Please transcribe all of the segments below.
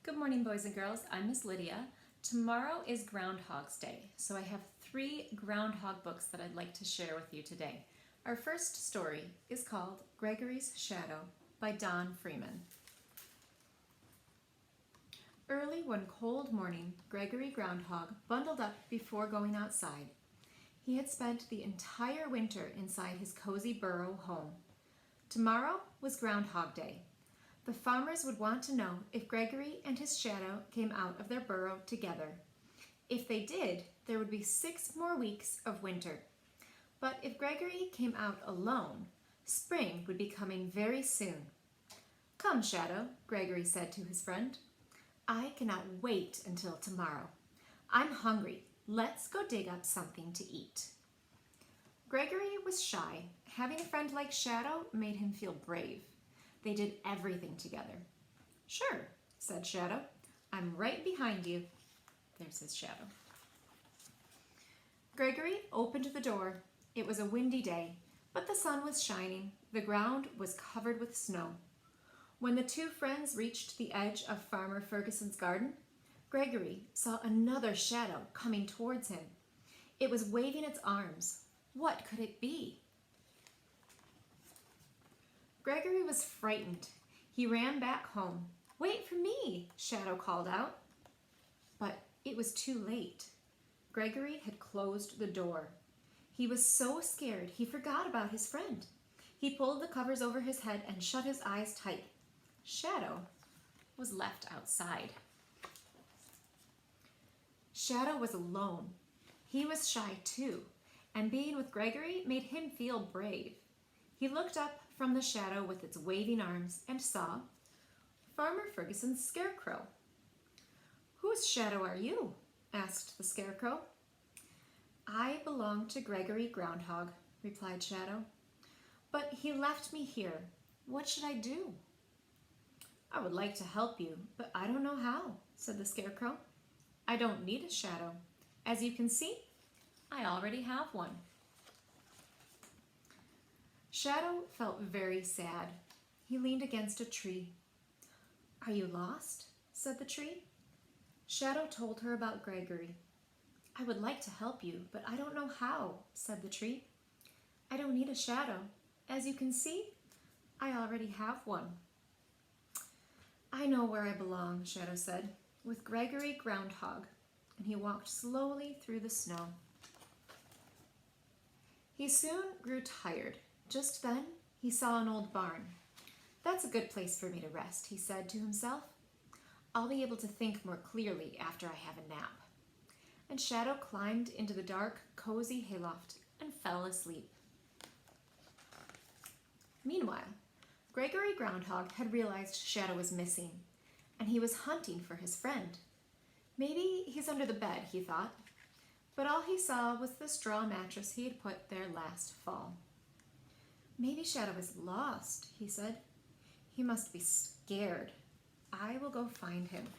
Good morning, boys and girls. I'm Miss Lydia. Tomorrow is Groundhog's Day, so I have 3 groundhog books that I'd like to share with you today. Our first story is called Gregorys Shadow by Don Freeman. Early one cold morning, Gregory Groundhog bundled up before going outside. He had spent the entire winter inside his cozy burrow home. Tomorrow was Groundhog Day. The farmers would want to know if Gregory and his shadow came out of their burrow together. If they did, there would be 6 more weeks of winter. But if Gregory came out alone, spring would be coming very soon. "Come, Shadow," Gregory said to his friend. "I cannot wait until tomorrow. I'm hungry. Let's go dig up something to eat." Gregory was shy. Having a friend like Shadow made him feel brave. They did everything together. "Sure," said Shadow. "I'm right behind you." There's his shadow. Gregory opened the door. It was a windy day, but the sun was shining. The ground was covered with snow. When the 2 friends reached the edge of Farmer Ferguson's garden, Gregory saw another shadow coming towards him. It was waving its arms. What could it be? Gregory was frightened. He ran back home. "Wait for me," Shadow called out. But it was too late. Gregory had closed the door. He was so scared he forgot about his friend. He pulled the covers over his head and shut his eyes tight. Shadow was left outside. Shadow was alone. He was shy too, and being with Gregory made him feel brave. He looked up from the shadow with its waving arms and saw Farmer Ferguson's scarecrow. "Whose shadow are you?" asked the scarecrow. "I belong to Gregory Groundhog," replied Shadow. "But he left me here. What should I do?" "I would like to help you, but I don't know how," said the scarecrow. "I don't need a shadow. As you can see, I already have one." Shadow felt very sad. He leaned against a tree. "Are you lost?" said the tree. Shadow told her about Gregory. "I would like to help you, but I don't know how," said the tree. "I don't need a shadow. As you can see, I already have one." "I know where I belong," Shadow said, "with Gregory Groundhog," and he walked slowly through the snow. He soon grew tired. Just then, he saw an old barn. "That's a good place for me to rest," he said to himself. "I'll be able to think more clearly after I have a nap." And Shadow climbed into the dark, cozy hayloft and fell asleep. Meanwhile, Gregory Groundhog had realized Shadow was missing, and he was hunting for his friend. "Maybe he's under the bed," he thought. But all he saw was the straw mattress he had put there last fall. "Maybe Shadow is lost," he said. "He must be scared. I will go find him."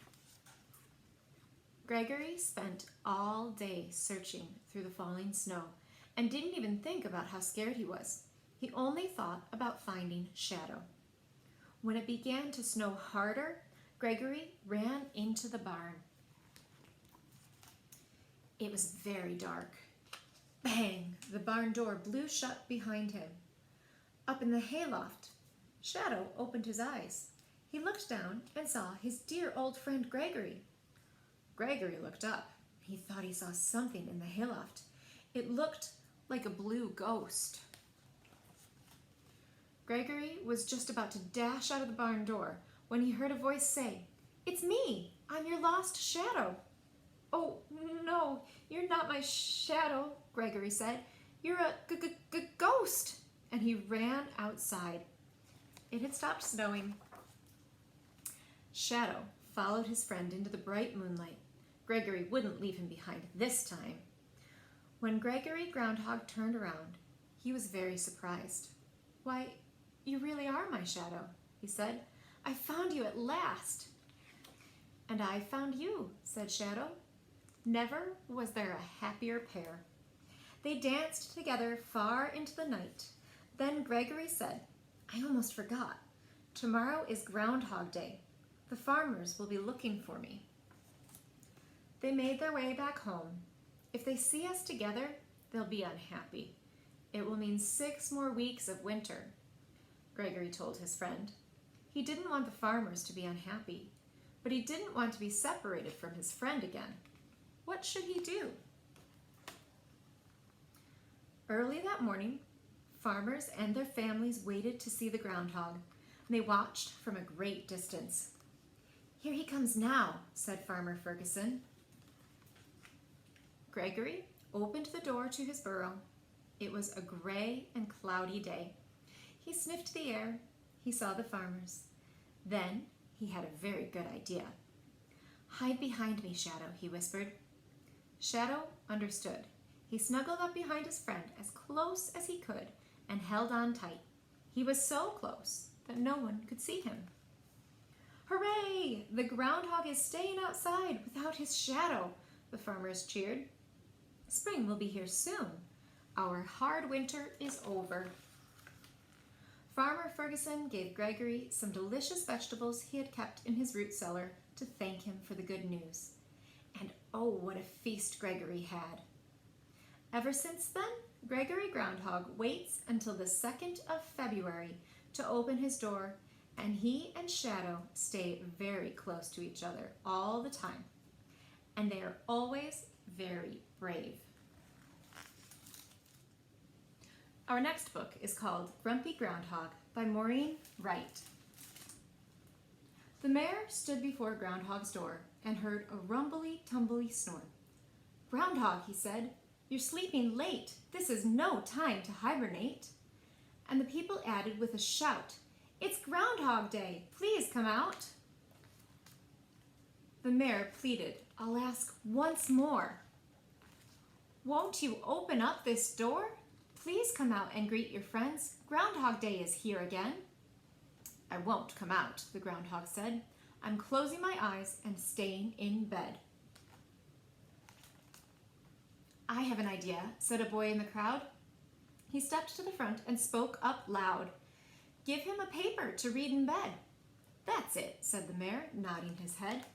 Gregory spent all day searching through the falling snow and didn't even think about how scared he was. He only thought about finding Shadow. When it began to snow harder, Gregory ran into the barn. It was very dark. Bang! The barn door blew shut behind him. Up in the hayloft, Shadow opened his eyes. He looked down and saw his dear old friend Gregory. Gregory looked up. He thought he saw something in the hayloft. It looked like a blue ghost. Gregory was just about to dash out of the barn door when he heard a voice say, "It's me! I'm your lost shadow." "Oh, no, you're not my shadow," Gregory said. "You're a ghost." And he ran outside. It had stopped snowing. Shadow followed his friend into the bright moonlight. Gregory wouldn't leave him behind this time. When Gregory Groundhog turned around, he was very surprised. "Why, you really are my shadow," he said. "I found you at last." "And I found you," said Shadow. Never was there a happier pair. They danced together far into the night. Then Gregory said, "I almost forgot. Tomorrow is Groundhog Day. The farmers will be looking for me." They made their way back home. "If they see us together, they'll be unhappy. It will mean 6 more weeks of winter," Gregory told his friend. He didn't want the farmers to be unhappy, but he didn't want to be separated from his friend again. What should he do? Early that morning, farmers and their families waited to see the groundhog. They watched from a great distance. "Here he comes now," said Farmer Ferguson. Gregory opened the door to his burrow. It was a gray and cloudy day. He sniffed the air. He saw the farmers. Then he had a very good idea. "Hide behind me, Shadow," he whispered. Shadow understood. He snuggled up behind his friend as close as he could and held on tight. He was so close that no one could see him. "Hooray! The groundhog is staying outside without his shadow," the farmers cheered. "Spring will be here soon. Our hard winter is over." Farmer Ferguson gave Gregory some delicious vegetables he had kept in his root cellar to thank him for the good news. And oh, what a feast Gregory had. Ever since then, Gregory Groundhog waits until the 2nd of February to open his door, and he and Shadow stay very close to each other all the time. And they are always very brave. Our next book is called Grumpy Groundhog by Maureen Wright. The mayor stood before Groundhog's door and heard a rumbly-tumbly snore. "Groundhog," he said, "you're sleeping late. This is no time to hibernate." And the people added with a shout, "It's Groundhog Day. Please come out." The mayor pleaded, "I'll ask once more. Won't you open up this door? Please come out and greet your friends. Groundhog Day is here again." "I won't come out," the groundhog said. "I'm closing my eyes and staying in bed." "I have an idea," said a boy in the crowd. He stepped to the front and spoke up loud. "Give him a paper to read in bed." "That's it," said the mayor, nodding his head.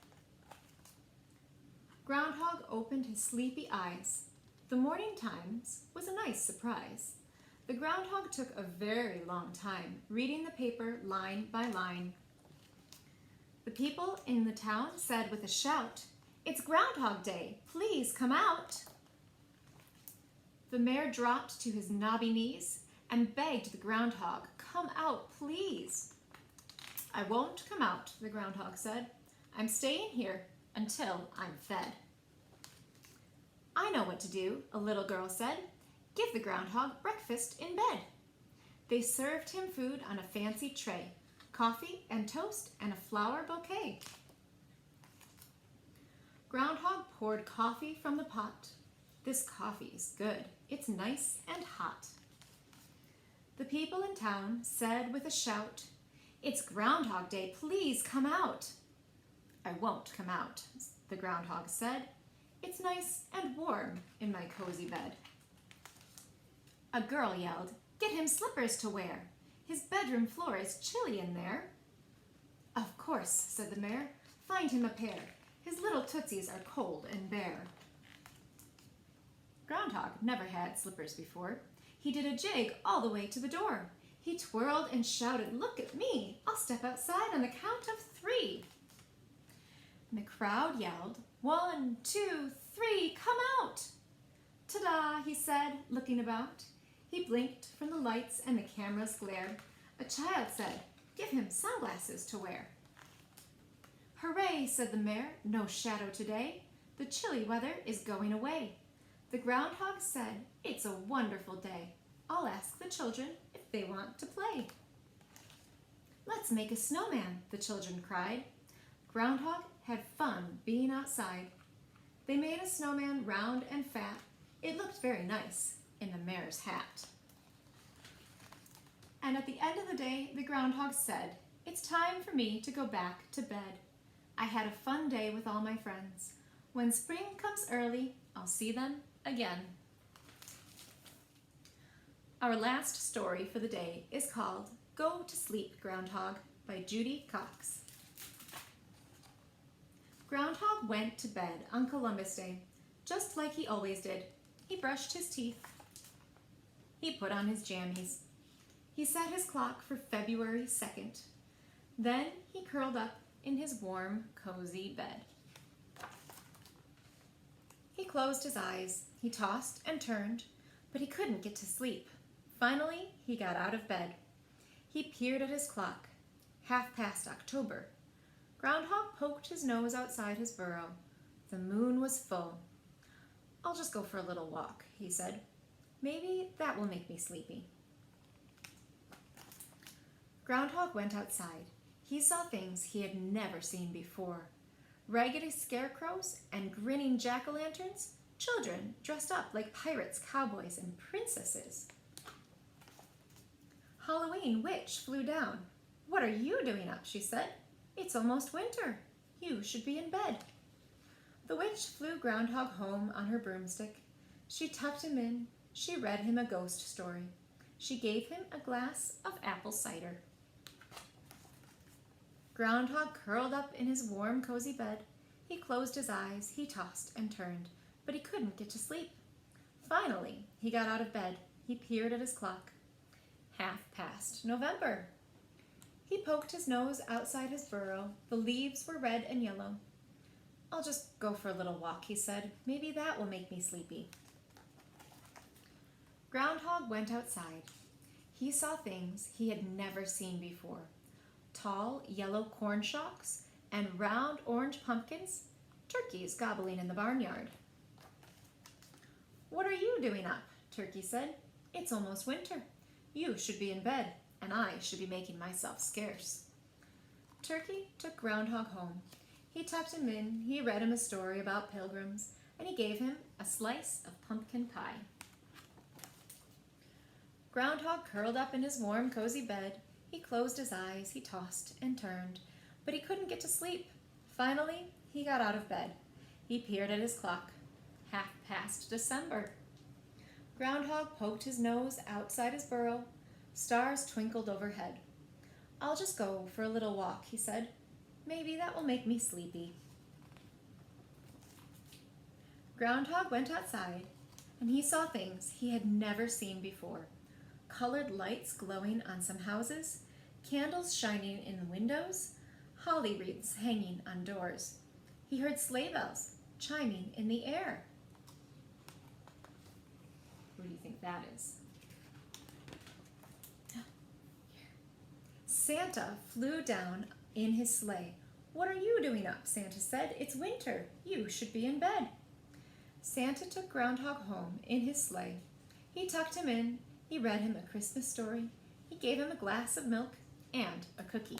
Groundhog opened his sleepy eyes. The morning Times was a nice surprise. The groundhog took a very long time reading the paper line by line. The people in the town said with a shout, "It's Groundhog Day. Please come out." The mayor dropped to his knobby knees and begged the groundhog, "Come out, please." "I won't come out," the groundhog said. "I'm staying here until I'm fed." "I know what to do," a little girl said. "Give the groundhog breakfast in bed." They served him food on a fancy tray, coffee and toast and a flower bouquet. Groundhog poured coffee from the pot. "This coffee is good. It's nice and hot." The people in town said with a shout, "It's Groundhog Day. Please come out." "I won't come out," the groundhog said. "It's nice and warm in my cozy bed." A girl yelled, "Get him slippers to wear. His bedroom floor is chilly in there." "Of course," said the mayor. "Find him a pair. His little tootsies are cold and bare." Groundhog never had slippers before. He did a jig all the way to the door. He twirled and shouted, "Look at me. I'll step outside on the count of 3. And the crowd yelled, "1, 2, 3, come out!" "Ta-da," he said, looking about. He blinked from the lights and the camera's glare. A child said, "Give him sunglasses to wear." "Hooray," said the mayor, "no shadow today. The chilly weather is going away." The groundhog said, "It's a wonderful day. I'll ask the children if they want to play." "Let's make a snowman," the children cried. Groundhog had fun being outside. They made a snowman round and fat. It looked very nice in the mayor's hat. And at the end of the day, the groundhog said, "It's time for me to go back to bed. I had a fun day with all my friends. When spring comes early, I'll see them again." Our last story for the day is called Go to Sleep, Groundhog by Judy Cox. Groundhog went to bed on Columbus Day, just like he always did. He brushed his teeth. He put on his jammies. He set his clock for February 2nd. Then he curled up in his warm, cozy bed. He closed his eyes. He tossed and turned, but he couldn't get to sleep. Finally, he got out of bed. He peered at his clock. 1/2 October. Groundhog poked his nose outside his burrow. The moon was full. "I'll just go for a little walk," he said. "Maybe that will make me sleepy." Groundhog went outside. He saw things he had never seen before. Raggedy scarecrows and grinning jack-o'-lanterns, children dressed up like pirates, cowboys, and princesses. Halloween witch flew down. "What are you doing up?" she said. "It's almost winter. You should be in bed." The witch flew Groundhog home on her broomstick. She tucked him in. She read him a ghost story. She gave him a glass of apple cider. Groundhog curled up in his warm, cozy bed. He closed his eyes. He tossed and turned, but he couldn't get to sleep. Finally, he got out of bed. He peered at his clock. 1/2 November. He poked his nose outside his burrow. The leaves were red and yellow. "I'll just go for a little walk," he said. "Maybe that will make me sleepy." Groundhog went outside. He saw things he had never seen before. Tall yellow corn shocks and round orange pumpkins, turkeys gobbling in the barnyard. "What are you doing up?" Turkey said. "It's almost winter. You should be in bed, and I should be making myself scarce." Turkey took Groundhog home. He tucked him in. He read him a story about pilgrims, and he gave him a slice of pumpkin pie. Groundhog curled up in his warm, cozy bed. He closed his eyes. He tossed and turned, but he couldn't get to sleep. Finally, he got out of bed. He peered at his clock. 1/2 December. Groundhog poked his nose outside his burrow. Stars twinkled overhead. "I'll just go for a little walk," he said. "Maybe that will make me sleepy." Groundhog went outside, and he saw things he had never seen before. Colored lights glowing on some houses, candles shining in the windows, holly wreaths hanging on doors. He heard sleigh bells chiming in the air. Who do you think that is? Santa flew down in his sleigh. "What are you doing up?" Santa said. "It's winter. You should be in bed." Santa took Groundhog home in his sleigh. He tucked him in. He read him a Christmas story. He gave him a glass of milk and a cookie.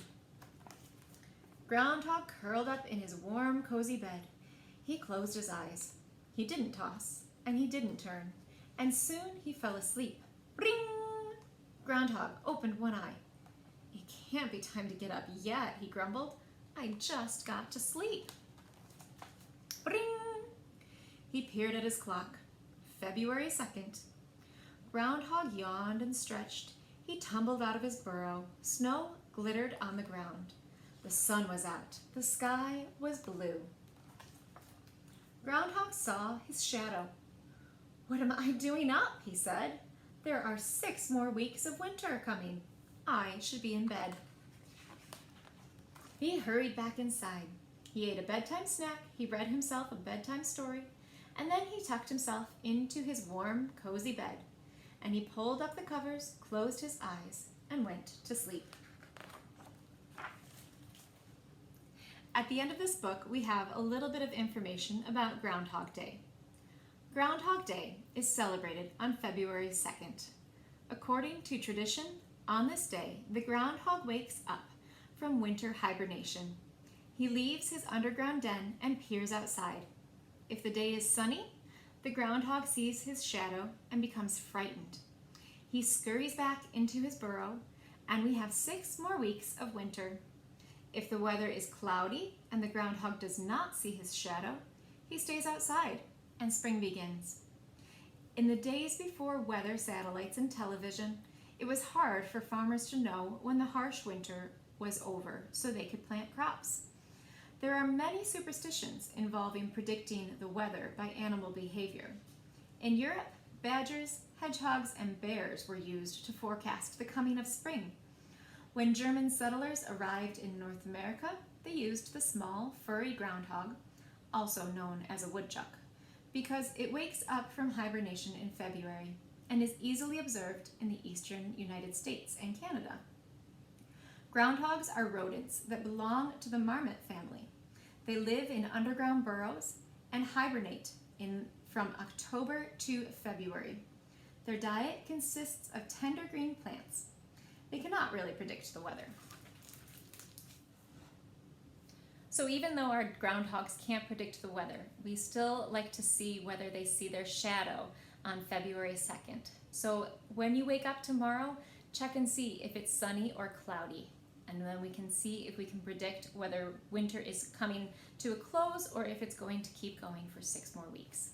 Groundhog curled up in his warm, cozy bed. He closed his eyes. He didn't toss, and he didn't turn, and soon he fell asleep. Ring! Groundhog opened one eye. "It can't be time to get up yet," he grumbled. "I just got to sleep." Ring! He peered at his clock. February 2nd. Groundhog yawned and stretched. He tumbled out of his burrow. Snow glittered on the ground. The sun was out. The sky was blue. Groundhog saw his shadow. "What am I doing up?" he said. "There are 6 more weeks of winter coming. I should be in bed." He hurried back inside. He ate a bedtime snack. He read himself a bedtime story, and then he tucked himself into his warm, cozy bed. And he pulled up the covers, closed his eyes, and went to sleep. At the end of this book, we have a little bit of information about Groundhog Day. Groundhog Day is celebrated on February 2nd. According to tradition, on this day, the groundhog wakes up from winter hibernation. He leaves his underground den and peers outside. If the day is sunny, the groundhog sees his shadow and becomes frightened. He scurries back into his burrow, and we have 6 more weeks of winter. If the weather is cloudy and the groundhog does not see his shadow, he stays outside and spring begins. In the days before weather satellites and television, it was hard for farmers to know when the harsh winter was over so they could plant crops. There are many superstitions involving predicting the weather by animal behavior. In Europe, badgers, hedgehogs, and bears were used to forecast the coming of spring. When German settlers arrived in North America, they used the small, furry groundhog, also known as a woodchuck, because it wakes up from hibernation in February and is easily observed in the eastern United States and Canada. Groundhogs are rodents that belong to the marmot family. They live in underground burrows and hibernate from October to February. Their diet consists of tender green plants. They cannot really predict the weather. So even though our groundhogs can't predict the weather, we still like to see whether they see their shadow on February 2nd. So when you wake up tomorrow, check and see if it's sunny or cloudy. And then we can see if we can predict whether winter is coming to a close or if it's going to keep going for 6 more weeks.